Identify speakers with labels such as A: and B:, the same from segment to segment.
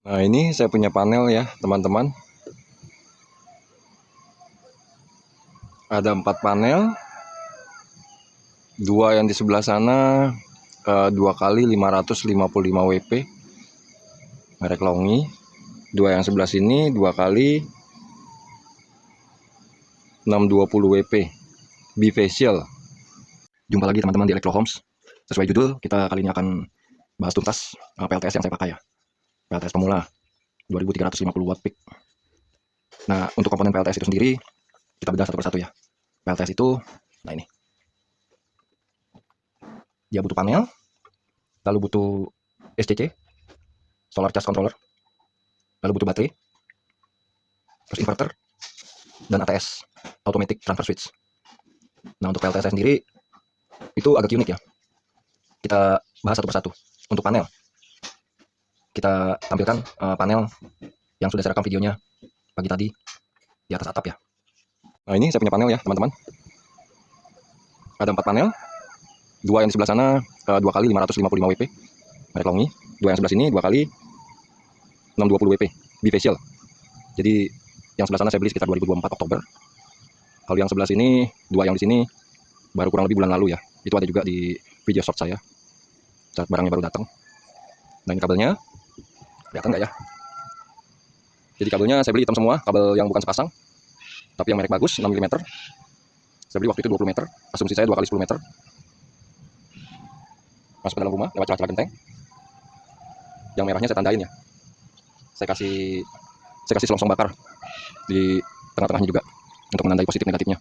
A: Nah, ini saya punya panel ya, teman-teman. Ada 4 panel, 2 yang di sebelah sana, 2 kali 555 WP, merek Longi. 2 yang sebelah sini, 2 kali 620 WP, bifacial. Jumpa lagi teman-teman di Electro Homes. Sesuai judul, kita kali ini akan bahas tuntas PLTS yang saya pakai ya. PLTS pemula, 2350 watt peak. Nah, untuk komponen PLTS itu sendiri, kita bedah satu persatu ya. PLTS itu, nah ini. Dia butuh panel, lalu butuh SCC, solar charge controller, lalu butuh baterai, terus inverter, dan ATS, automatic transfer switch. Nah, untuk PLTS sendiri, itu agak unik ya. Kita bahas satu persatu. Untuk panel, kita tampilkan panel yang sudah saya rekam videonya pagi tadi di atas atap ya. Nah, ini saya punya panel ya, teman-teman. Ada 4 panel, 2 yang di sebelah sana, 2 kali 555 WP, merek Longi. 2 yang sebelah sini, 2 kali 620 WP, bifacial. Jadi yang sebelah sana saya beli sekitar 2024 Oktober. Kalau yang sebelah sini, 2 yang di sini baru kurang lebih bulan lalu ya. Itu ada juga di video short saya saat barangnya baru datang. Nah, ini kabelnya, kelihatan nggak ya? Jadi kabelnya saya beli hitam semua, kabel yang bukan sepasang, tapi yang merek bagus, 6 mm. Saya beli waktu itu 20 meter, asumsi saya 2 kali 10 meter. Masuk ke dalam rumah lewat celah-celah genteng. Yang merahnya saya tandain ya. Saya kasih selongsong bakar di tengah-tengahnya juga untuk menandai positif negatifnya.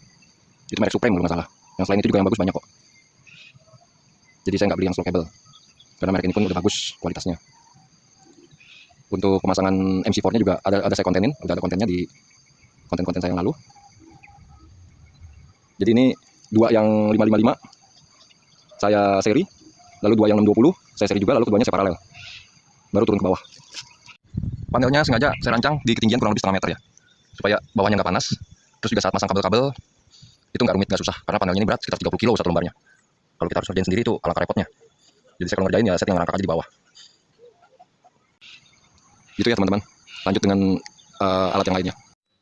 A: Itu merek Supreme kalau nggak salah. Yang selain itu juga yang bagus banyak kok. Jadi saya nggak beli yang slow cable karena merek ini pun udah bagus kualitasnya. Untuk pemasangan MC4-nya juga ada saya kontenin, udah ada kontennya di konten-konten saya yang lalu. Jadi ini 2 yang 555 saya seri, lalu 2 yang 620 saya seri juga, lalu keduanya saya paralel. Baru turun ke bawah. Panelnya sengaja saya rancang di ketinggian kurang lebih setengah meter ya, supaya bawahnya nggak panas. Terus juga saat pasang kabel-kabel itu nggak rumit, nggak susah, karena panelnya ini berat sekitar 30 kilo satu lembarnya. Kalau kita harus kerjain sendiri itu alangkah repotnya. Jadi saya kalau ngerjain ya setting rangka aja di bawah. Gitu ya teman-teman. Lanjut dengan alat yang lainnya.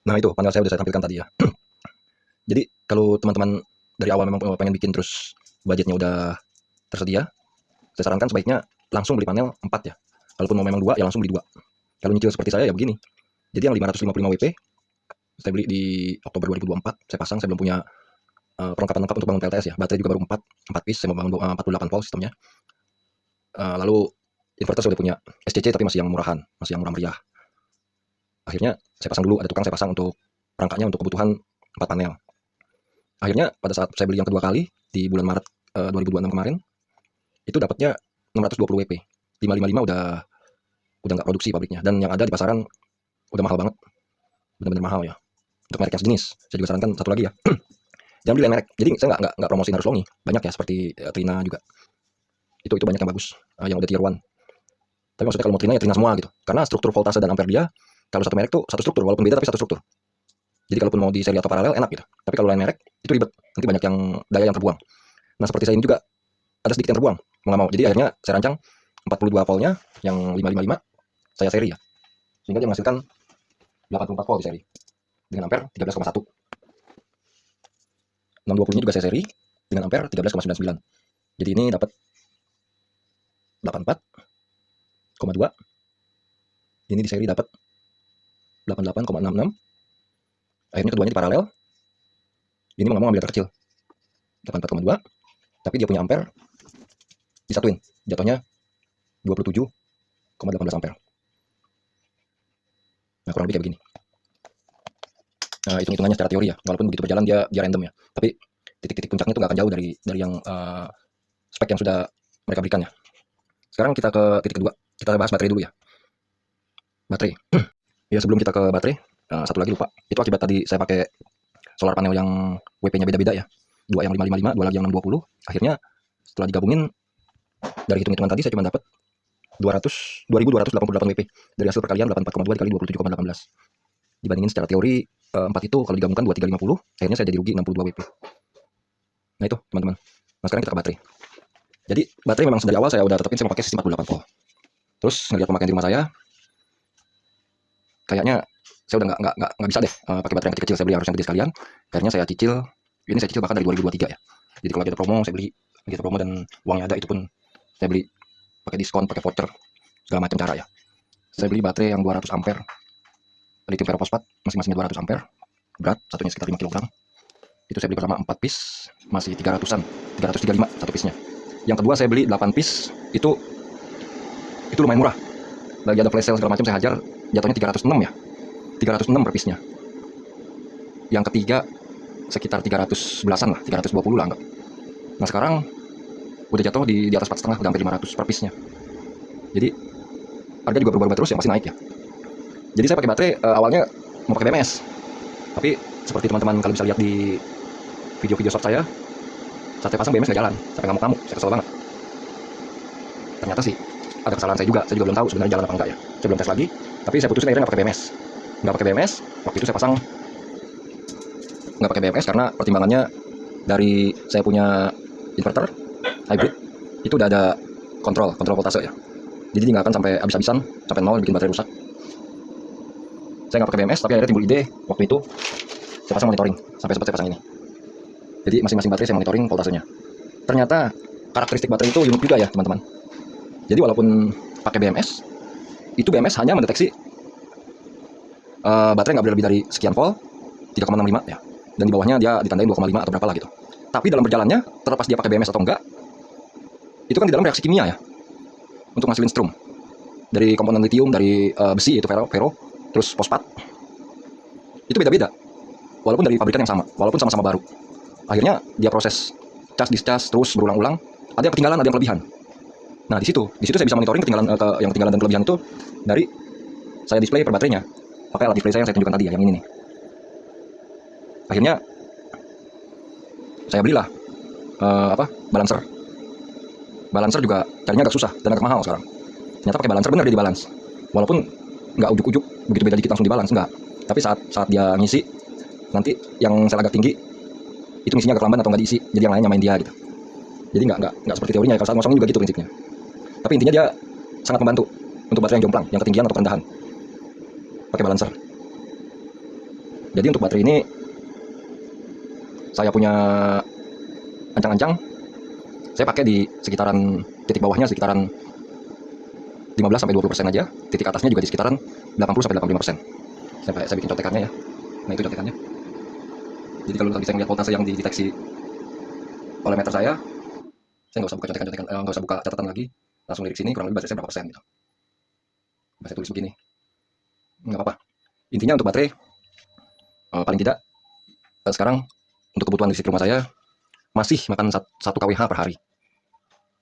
A: Nah, itu panel saya udah saya tampilkan tadi ya. Jadi kalau teman-teman dari awal memang pengen bikin terus budgetnya udah tersedia, saya sarankan sebaiknya langsung beli panel 4 ya. Kalaupun mau memang 2 ya langsung beli 2. Kalau nyicil seperti saya ya begini. Jadi yang 555 WP saya beli di Oktober 2024, saya pasang, saya belum punya perlengkapan lengkap untuk bangun PLTS ya. Baterai juga baru 4 piece, saya mau bangun 48 volt sistemnya. Lalu inverter saya udah punya SCC tapi masih yang murahan, masih yang murah meriah. Akhirnya saya pasang dulu, ada tukang saya pasang untuk perangkatnya untuk kebutuhan 4 panel. Akhirnya pada saat saya beli yang kedua kali di bulan Maret 2026 kemarin, itu dapatnya 620 WP. 555 udah nggak produksi pabriknya, dan yang ada di pasaran udah mahal banget, benar-benar mahal ya. Untuk merek yang sejenis, saya juga sarankan satu lagi ya, jangan beli lain merek. Jadi saya nggak promosiin harus Longi, banyak ya seperti Trina juga. Itu banyak yang bagus, yang udah tier 1. Tapi maksudnya kalau mau Trina ya Trina semua gitu, karena struktur voltase dan ampere dia kalau satu merek tuh satu struktur, walaupun beda tapi satu struktur. Jadi kalaupun mau di seri atau paralel enak gitu. Tapi kalau lain merek itu ribet, nanti banyak yang daya yang terbuang. Nah, seperti saya ini juga ada sedikit yang terbuang, mau nggak mau. Jadi akhirnya saya rancang 42 voltnya yang 555 saya seri ya, sehingga dia menghasilkan 84 volt di seri dengan ampere 13,1. 620-nya juga saya seri dengan ampere 13,99. Jadi ini dapat 84,2. Ini di seri dapat 88,66. Akhirnya keduanya di paralel. Ini mau nggak mau ambil yang terkecil 84,2, tapi dia punya ampere disatuin, jatuhnya 27,18 ampere. Nah, kurang lebih kayak begini. Nah, hitung-hitungannya secara teori ya, walaupun begitu berjalan dia random ya, tapi titik-titik puncaknya itu nggak akan jauh dari yang spek yang sudah mereka berikan ya. Sekarang kita ke titik kedua, kita bahas baterai dulu ya. Baterai. Ya, sebelum kita ke baterai, satu lagi lupa. Itu akibat tadi saya pakai solar panel yang WP-nya beda-beda ya. 2 yang 555, 2 lagi yang 620. Akhirnya setelah digabungin dari hitung-hitungan tadi saya cuma dapat 2288 WP. Dari hasil perkalian 84,2 dikali 27,18. Dibandingin secara teori 4 itu kalau digabungkan 2350, akhirnya saya jadi rugi 62 WP. Nah, itu teman-teman. Nah, sekarang kita ke baterai. Jadi baterai memang dari awal saya udah tetapin saya mau pakai sistem 48 volt. Terus ngeliat pemakaian di rumah saya, kayaknya saya udah nggak bisa deh pakai baterai yang kecil-kecil. Saya beli harus yang gede sekalian. Akhirnya saya cicil. Ini saya cicil bahkan dari 2023 ya. Jadi kalau lagi ada promo saya beli, lagi ada promo dan uangnya ada, itu pun saya beli pakai diskon, pakai voucher, segala macam cara ya. Saya beli baterai yang 200 ampere lithium ferrofosfat, masing-masingnya 200 ampere, berat satunya sekitar 5 kg. Itu saya beli pertama 4 piece, masih 300-an, 335 satu piece-nya. Yang kedua saya beli 8 piece, itu lumayan murah. Lagi ada flash sale segala macam, saya hajar, jatuhnya 306 ya. 306 per piece-nya. Yang ketiga sekitar 311-an lah, 320 lah anggap. Nah sekarang udah jatuh di atas 4,5, udah hampir 500 per piece-nya. Jadi harga juga berubah-ubah terus ya, masih naik ya. Jadi saya pakai baterai awalnya mau pakai BMS, tapi seperti teman-teman kalau bisa lihat di video-video short saya pasang BMS nggak jalan, sampai ngamuk-ngamuk, saya kesel banget. Ternyata sih ada kesalahan saya juga belum tahu sebenarnya jalan apa enggak ya. Saya belum tes lagi, tapi saya putusin akhirnya nggak pakai BMS. Waktu itu saya pasang nggak pakai BMS karena pertimbangannya dari saya punya inverter hybrid itu udah ada kontrol voltase ya. Jadi nggak akan sampai habis-habisan sampai nol bikin baterai rusak. Saya nggak pakai BMS, tapi akhirnya timbul ide waktu itu saya pasang monitoring, sampai sempat saya pasang ini. Jadi masing-masing baterai saya monitoring voltasenya. Ternyata karakteristik baterai itu unik juga ya teman-teman. Jadi walaupun pakai BMS, itu BMS hanya mendeteksi baterai nggak boleh lebih dari sekian volt, 3,65 ya. Dan di bawahnya dia ditandain 2,5 atau berapa lah gitu. Tapi dalam berjalannya, terlepas dia pakai BMS atau enggak, itu kan di dalam reaksi kimia ya, untuk ngasilin strum dari komponen lithium, dari besi yaitu ferro, terus fosfat. Itu beda-beda. Walaupun dari pabrikan yang sama, walaupun sama-sama baru. Akhirnya dia proses cas discharge terus berulang-ulang, ada yang ketinggalan, ada yang kelebihan. Nah, di situ saya bisa monitoring yang ketinggalan dan kelebihan itu dari saya display per baterainya. Pakai alat display saya yang saya tunjukkan tadi ya, yang ini nih. Akhirnya saya belilah balancer. Balancer juga carinya agak susah dan agak mahal sekarang. Ternyata pakai balancer benar dia dibalance. Walaupun nggak ujuk-ujuk begitu beda dikit langsung dibalance, enggak. Tapi saat dia ngisi, nanti yang sel agak tinggi itu ngisinya agak lamban atau nggak diisi, jadi yang lain nyamain dia gitu. Jadi nggak seperti teorinya ya, kalau saat ngosong juga gitu prinsipnya. Tapi intinya dia sangat membantu untuk baterai yang jomplang, yang ketinggian atau kerendahan, pakai balancer. Jadi untuk baterai ini saya punya ancang-ancang, saya pakai di sekitaran titik bawahnya sekitaran 15-20% aja, titik atasnya juga di sekitaran 80-85%. Saya bikin contekannya ya. Nah itu contekannya. Jadi kalau bisa ngeliat voltase yang dideteksi oleh meter saya nggak usah buka contekan, nggak usah buka catatan lagi, langsung lirik sini kurang lebih baterai saya berapa persen gitu. Saya tulis begini, nggak apa-apa. Intinya untuk baterai paling tidak sekarang untuk kebutuhan listrik rumah saya masih makan 1 kWh per hari.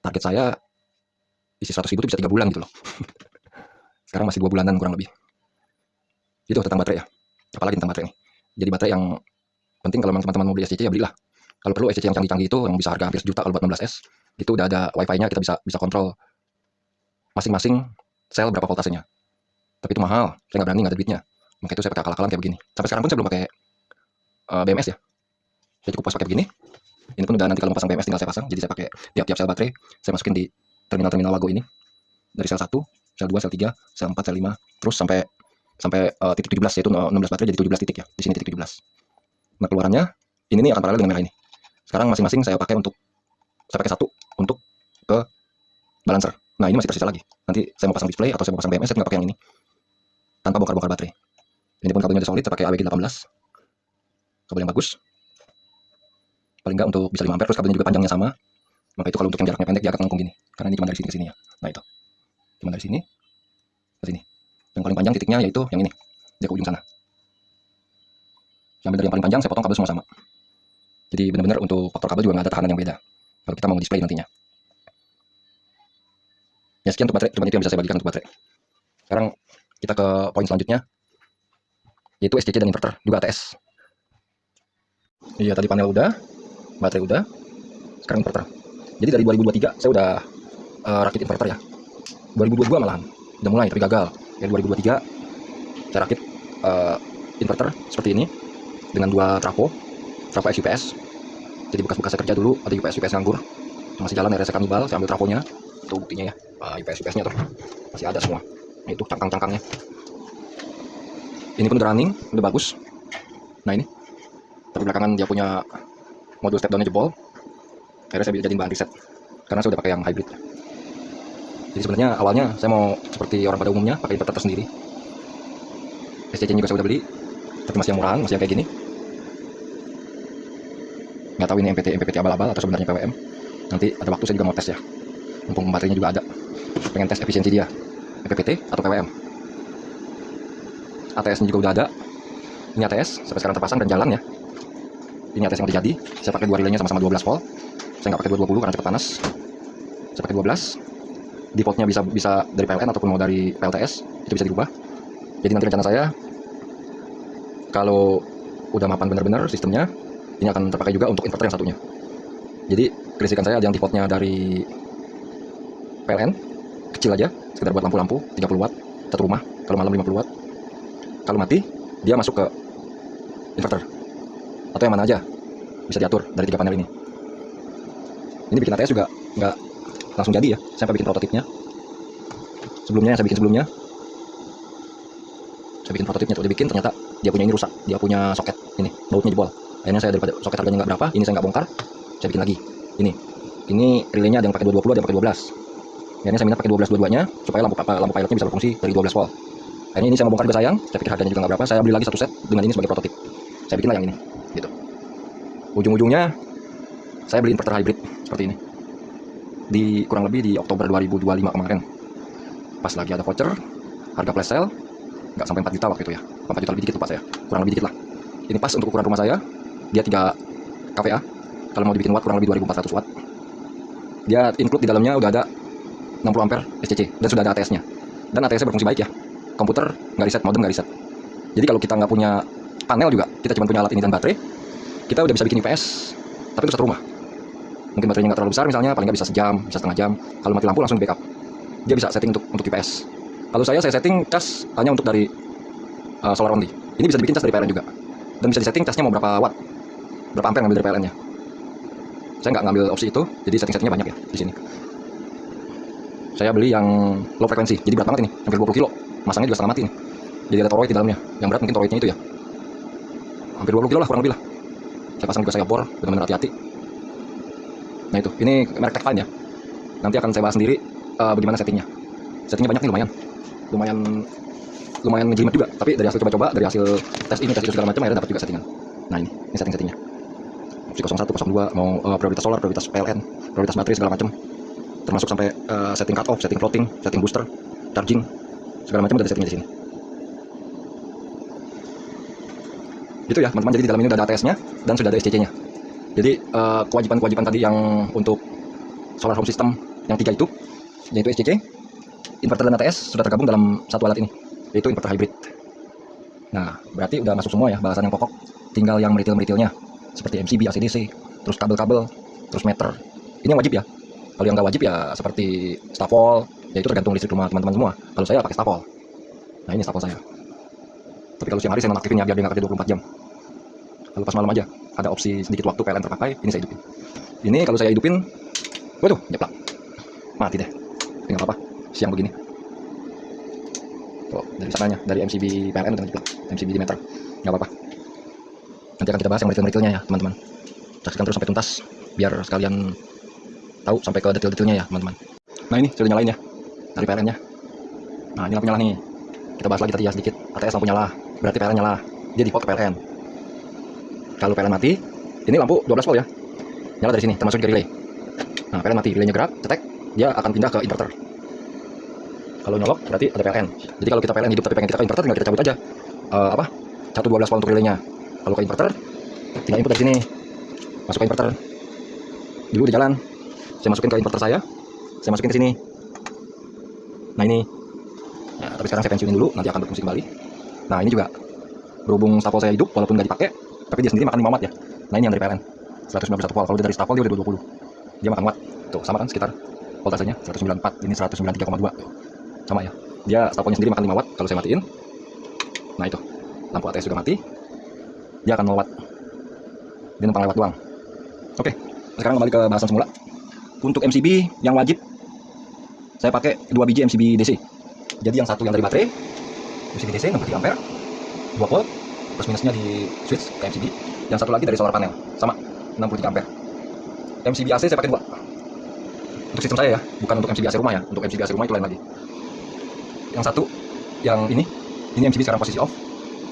A: Target saya isi 100.000 itu bisa 3 bulan gitu loh. Sekarang masih 2 bulanan kurang lebih. Itu tentang baterai ya. Apalagi tentang baterai nih. Jadi baterai yang penting kalau teman-teman mau beli SCC ya belilah. Kalau perlu SCC yang canggih-canggih itu yang bisa harga hampir 1 juta kalau buat 16S, itu udah ada wifi-nya, kita bisa kontrol masing-masing sel berapa voltasenya. Tapi itu mahal, saya nggak berani, nggak ada duitnya. Maka itu saya pakai akal-akalan kayak begini. Sampai sekarang pun saya belum pakai BMS ya. Saya cukup puas pakai begini. Ini pun udah nanti kalau mau pasang BMS tinggal saya pasang. Jadi saya pakai tiap-tiap sel baterai, saya masukin di terminal Wago ini. Dari sel 1, sel 2, sel 3, sel 4, sel 5, terus sampai titik 17, yaitu 16 baterai jadi 17 titik ya. Di sini titik 17. Nah keluarannya ini nih akan paralel dengan merah ini. Sekarang masing-masing saya pakai satu untuk ke balancer. Nah ini masih tersisa lagi. Nanti saya mau pasang display atau saya mau pasang BMS, saya tinggal pakai yang ini tanpa bongkar-bongkar baterai. Ini pun kabelnya udah solid, saya pakai AWG 18, kabel yang bagus. Paling nggak untuk bisa 5 ampere, terus kabelnya juga panjangnya sama. Maka itu kalau untuk yang jaraknya pendek dia akan melengkung gini, karena ini cuma dari sini ke sini ya. Nah itu cuma dari sini ke sini. Yang paling panjang titiknya yaitu yang ini, dia ke ujung sana. Sampai dari yang paling panjang saya potong kabel semua sama. Jadi benar-benar untuk faktor kabel juga nggak ada tahanan yang beda kalau kita mau display nantinya. Ya sekian untuk baterai, cuma itu yang bisa saya bagikan untuk baterai. Sekarang kita ke poin selanjutnya, yaitu SCC dan inverter, juga ATS. Iya tadi panel udah, baterai udah, sekarang inverter. Jadi dari 2023 saya udah rakit inverter ya. 2022 malahan udah mulai tapi gagal. Dari 2023 saya rakit inverter seperti ini dengan 2 trafo SUPS. Jadi bekas-bekas saya kerja dulu ada UPS nganggur, masih jalan RS kanibal, saya ambil trafonya. Itu buktinya ya, UPS-nya tuh masih ada semua. Nah, itu cangkang-cangkangnya. Ini pun udah running, udah bagus. Nah ini, tapi belakangan dia punya modul step down-nya jebol. Akhirnya saya jadiin bahan reset karena saya udah pakai yang hybrid. Jadi sebenarnya awalnya saya mau seperti orang pada umumnya pakai inverter tersendiri. SCC juga saya udah beli, tapi masih yang murahan, masih yang kayak gini. Nggak tahu ini MPPT abal-abal atau sebenarnya PWM. Nanti ada waktu saya juga mau tes ya. Mumpung baterainya juga ada. Pengen tes efisiensi dia, MPPT atau PWM. ATS-nya juga udah ada. Ini ATS sampai sekarang terpasang dan jalan ya. Ini ATS yang udah jadi. Saya pakai 2 relaynya sama-sama 12 volt. Saya nggak pakai 220 karena cepat panas. Saya pakai 12. Defaultnya bisa dari PLN ataupun mau dari PLTS, itu bisa dirubah. Jadi nanti rencana saya kalau udah mapan benar-benar sistemnya, ini akan terpakai juga untuk inverter yang satunya. Jadi kelistrikan saya ada yang defaultnya dari PLN, kecil aja, sekedar buat lampu-lampu 30 watt satu rumah, kalau malam 50 watt. Kalau mati dia masuk ke inverter atau yang mana aja bisa diatur dari 3 panel ini. Ini bikin ATS juga nggak langsung jadi ya, saya bikin prototipnya sebelumnya, saya bikin prototipnya tuh, dibikin ternyata dia punya ini rusak, dia punya soket ini bautnya jebol. Akhirnya saya daripada soket harganya nggak berapa, ini saya nggak bongkar, saya bikin lagi ini relaynya ada yang pakai 220, ada yang pakai 12. Akhirnya saya minta pakai 12 dua-duanya supaya lampu pilotnya bisa berfungsi dari 12 volt. Akhirnya ini saya mau bongkar juga sayang, saya pikir harganya juga nggak berapa, saya beli lagi satu set dengan ini sebagai prototip, saya bikinlah yang ini gitu. Ujung-ujungnya saya beli inverter hybrid seperti ini di kurang lebih di Oktober 2025 kemarin, pas lagi ada voucher harga flash sale nggak sampai 4 juta waktu itu ya, 4 juta lebih dikit lupa saya, kurang lebih dikit lah. Ini pas untuk ukuran rumah saya, dia 3 kVA, kalau mau dibikin watt kurang lebih 2400 watt. Dia include di dalamnya udah ada 60 ampere SCC dan sudah ada ATS-nya, dan ATS-nya berfungsi baik ya, komputer nggak reset, modem nggak reset. Jadi kalau kita nggak punya panel juga, kita cuma punya alat ini dan baterai, kita udah bisa bikin IPS tapi untuk satu rumah. Mungkin baterainya nggak terlalu besar misalnya, paling nggak bisa sejam, bisa setengah jam. Kalau mati lampu langsung di backup. Dia bisa setting untuk IPS. Kalau saya setting cas hanya untuk dari solar only. Ini bisa dibikin cas dari PLN juga. Dan bisa disetting casnya mau berapa watt, berapa ampere ngambil dari PLN-nya. Saya nggak ngambil opsi itu, jadi setting-settingnya banyak ya di sini. Saya beli yang low frekuensi, jadi berat banget ini, hampir 20 kilo. Masangnya juga setengah mati nih. Jadi ada toroid di dalamnya. Yang berat mungkin toroidnya itu ya. Hampir 20 kilo lah kurang lebih lah. Saya pasang juga, saya bor, benar-benar hati-hati. Nah itu, ini merek Techfine ya. Nanti akan saya bahas sendiri bagaimana settingnya. Settingnya banyak nih, lumayan ngejelimet juga. Tapi dari hasil coba-coba, dari hasil tes ini, tes itu segala macam, akhirnya dapat juga settingan. Nah ini setting-settingnya. Opsi 01, 02, mau prioritas solar, prioritas PLN, prioritas baterai segala macam. Termasuk sampai setting cut off, setting floating, setting booster, charging, segala macam udah ada settingnya di sini. Gitu ya teman-teman, jadi di dalam ini udah ada ATS-nya dan sudah ada SCC-nya. Jadi kewajiban-kewajiban tadi yang untuk solar home system yang 3 itu, yaitu SCC, inverter dan ATS sudah tergabung dalam satu alat ini, yaitu inverter hybrid. Nah, berarti udah masuk semua ya bahasan yang pokok. Tinggal yang meritil-meritilnya, seperti MCB, AC/DC, terus kabel-kabel, terus meter. Ini yang wajib ya. Kalau yang nggak wajib ya seperti stafol, yaitu tergantung listrik rumah teman-teman semua. Kalau saya pakai stafol. Nah ini stafol saya. Tapi kalau siang hari saya nonaktifin ya, biar dia nggak kerja 24 jam. Kalau pas malam aja, ada opsi sedikit waktu PLN terpakai, ini saya hidupin. Ini kalau saya hidupin, waduh, nyeplak. Mati deh. Tinggal apa? Siang begini. Tuh, dari sananya, dari MCB PLN udah nyeplak. MCB di meter. Nggak apa-apa. Nanti akan kita bahas yang meritil-meritilnya ya, teman-teman. Saksikan terus sampai tuntas, biar sekalian tahu sampai ke detail-detailnya ya, teman-teman. Nah ini, sudah nyalain ya, dari PLN-nya. Nah, ini lampu nyala nih. Kita bahas lagi tadi ya sedikit. ATS lampu nyala, berarti PLN nyala. Dia default ke PLN. Kalau PLN mati, ini lampu 12 volt ya, nyala dari sini, termasuk juga relay. Nah, PLN mati, relaynya gerak, cetek, dia akan pindah ke inverter. Kalau nyolok, berarti ada PLN. Jadi kalau kita PLN hidup tapi pengen kita ke inverter, tinggal kita cabut aja satu 12 volt untuk relaynya. Kalau ke inverter, tinggal input dari sini, masuk ke inverter. Dulu di jalan, saya masukin ke inverter saya masukin ke sini. Nah ini, nah, tapi sekarang saya pensiunin dulu, nanti akan berfungsi kembali. Nah ini juga, berhubung stafol saya hidup, walaupun nggak dipakai, tapi dia sendiri makan 5 watt ya. Nah ini yang dari PLN 191 volt. Kalau dia dari stafol dia udah 20, dia makan watt. Tuh sama kan sekitar voltasenya 194, ini 193,2 tuh. Sama ya, dia stafolnya sendiri makan 5 watt. Kalau saya matiin, nah itu lampu ATS juga mati, dia akan 0 watt, dia numpang lewat doang. Oke, sekarang kembali ke bahasan semula. Untuk MCB yang wajib, saya pakai 2 biji MCB DC. Jadi yang satu yang dari baterai MCB DC 63 ampere, 2 volt, plus minusnya di switch ke MCB. Yang satu lagi dari solar panel, sama 63 ampere. MCB AC saya pakai 2. Untuk sistem saya ya, bukan untuk MCB AC rumah ya. Untuk MCB AC rumah itu lain lagi. Yang satu, yang ini MCB sekarang posisi off,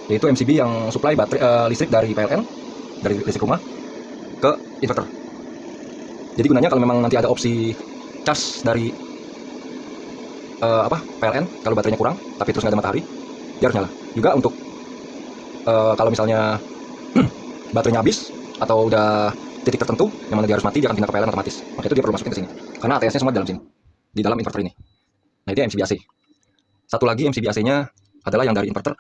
A: yaitu MCB yang supply baterai listrik dari PLN, dari listrik rumah ke inverter. Jadi gunanya kalau memang nanti ada opsi cas dari PLN, kalau baterainya kurang tapi terus nggak ada matahari, dia harus nyala. Juga untuk kalau misalnya baterainya habis atau udah titik tertentu yang mana dia harus mati, dia akan pindah ke PLN otomatis. Maka itu dia perlu masukin ke sini, karena ATS-nya semua di dalam sini, di dalam inverter ini. Nah itu MCB AC. Satu lagi MCB AC-nya adalah yang dari inverter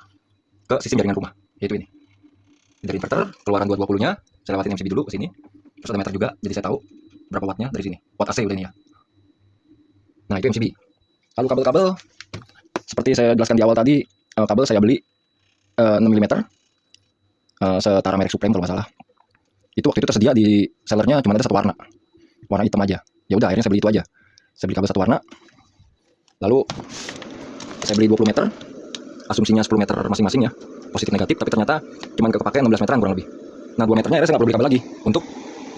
A: ke sistem jaringan rumah, yaitu ini. Dari inverter keluaran 220-nya saya lewatin MCB dulu ke sini, terus ada meter juga, jadi saya tahu berapa wattnya dari sini. Watt AC udah ini ya. Nah itu MCB. Lalu kabel-kabel seperti saya jelaskan di awal tadi, kabel saya beli 6 mm, setara merek Supreme kalau nggak salah. Itu waktu itu tersedia di sellernya cuma ada satu warna hitam aja. Ya udah, akhirnya saya beli itu aja. Saya beli kabel satu warna. Lalu saya beli 20 meter, asumsinya 10 meter masing-masing ya, positif negatif, tapi ternyata cuma kepake 16 meteran kurang lebih. Nah 2 meternya akhirnya saya nggak perlu beli kabel lagi untuk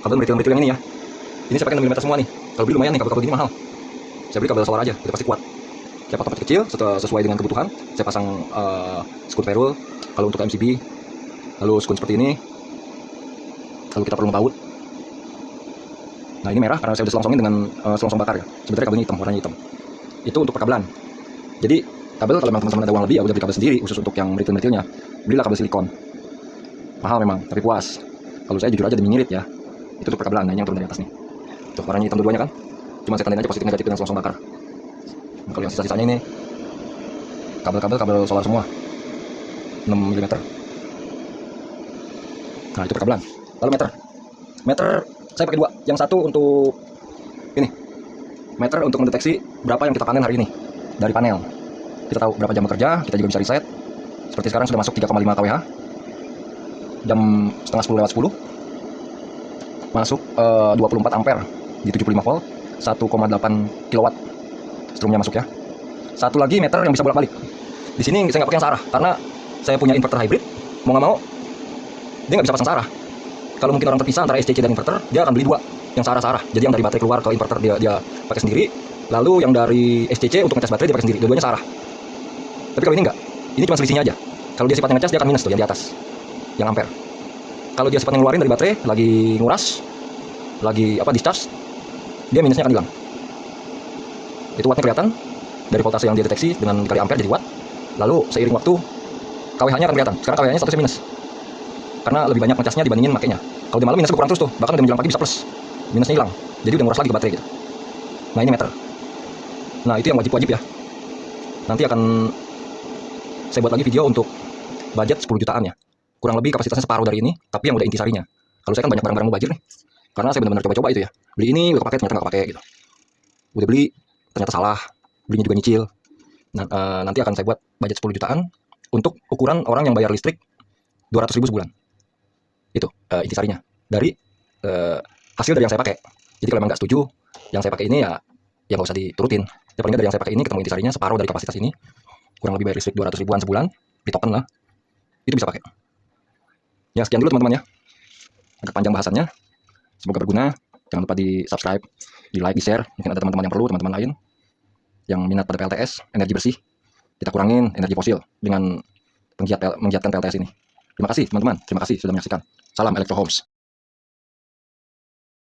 A: kabel meritil yang ini ya. Ini saya pakai 6 mm semua nih. Kalau beli lumayan nih, kabel-kabel gini mahal. Saya beli kabel solar aja, itu pasti kuat. Saya potong kecil sesuai dengan kebutuhan. Saya pasang skun ferrule kalau untuk MCB, lalu skun seperti ini. Lalu kita perlu baut. Nah ini merah karena saya udah selongsongin dengan selongsong bakar ya. Sebenarnya kabelnya hitam, warnanya hitam. Itu untuk perkabelan. Jadi kabel kalau memang teman-teman ada uang lebih ya udah beli kabel sendiri khusus untuk yang meritil-meritilnya. Belilah kabel silikon. Mahal memang, tapi puas. Kalau saya jujur aja demi ngirit ya. Itu untuk perkabelan, nah ini yang turun dari atas nih. Tuh warnanya hitam dua-duanya kan. Cuma saya tandain aja positif negatif dengan selongsong bakar. Nah, kalau yang sisa-sisanya ini kabel solar semua 6 mm. Nah itu perkabelan. Lalu meter saya pakai 2. Yang satu untuk ini, meter untuk mendeteksi berapa yang kita panen hari ini dari panel. Kita tahu berapa jam bekerja, kita juga bisa reset. Seperti sekarang sudah masuk 3,5 kWh, jam setengah 10 lewat 10 masuk 24 ampere di 75 volt, 1,8 kilowatt strumnya masuk ya. Satu lagi meter yang bisa bolak-balik. Di sini saya nggak pakai yang searah karena saya punya inverter hybrid. Mau nggak mau dia nggak bisa pasang searah. Kalau mungkin orang terpisah antara SCC dan inverter, dia akan beli 2 yang searah-searah. Jadi yang dari baterai keluar ke inverter dia pakai sendiri, lalu yang dari SCC untuk ngetes baterai dia pakai sendiri. Dua-duanya searah. Tapi kalau ini enggak, ini cuma selisihnya aja. Kalau dia sifatnya ngecas dia akan minus tuh yang di atas, yang ampere. Kalau dia sifatnya ngeluarin dari baterai, lagi nguras, lagi discharge, dia minusnya akan hilang. Itu wattnya kelihatan dari voltase yang dia deteksi dengan dikali ampere jadi watt. Lalu seiring waktu KWH-nya akan kelihatan. Sekarang KWH-nya statusnya minus, karena lebih banyak ngecasnya dibandingin makainya. Kalau di malam minusnya kurang terus tuh, bahkan udah menjelang pagi bisa plus, minusnya hilang. Jadi udah nguras lagi ke baterai gitu. Nah ini meter. Nah itu yang wajib ya. Nanti akan saya buat lagi video untuk budget 10 jutaan ya. Kurang lebih kapasitasnya separuh dari ini, tapi yang udah intisarinya. Kalau saya kan banyak barang-barang mubazir nih, karena saya benar-benar coba-coba itu ya. Beli ini udah kepake ternyata nggak kepake gitu. Udah beli ternyata salah, belinya juga nyicil. Nah, nanti akan saya buat budget 10 jutaan untuk ukuran orang yang bayar listrik 200.000 sebulan. Itu intisarinya dari hasil dari yang saya pakai. Jadi kalau memang nggak setuju yang saya pakai ini ya nggak usah diturutin. Ya palingnya dari yang saya pakai ini ketemu intisarinya separuh dari kapasitas ini, kurang lebih bayar listrik 200 ribuan sebulan, di token lah, itu bisa pakai. Ya sekian dulu teman-teman ya, agak panjang bahasannya, semoga berguna. Jangan lupa di subscribe, di like, di share. Mungkin ada teman-teman yang perlu, teman-teman lain yang minat pada PLTS, energi bersih, kita kurangin energi fosil dengan menggiatkan PLTS ini. Terima kasih teman-teman, terima kasih sudah menyaksikan. Salam Elektro Homes.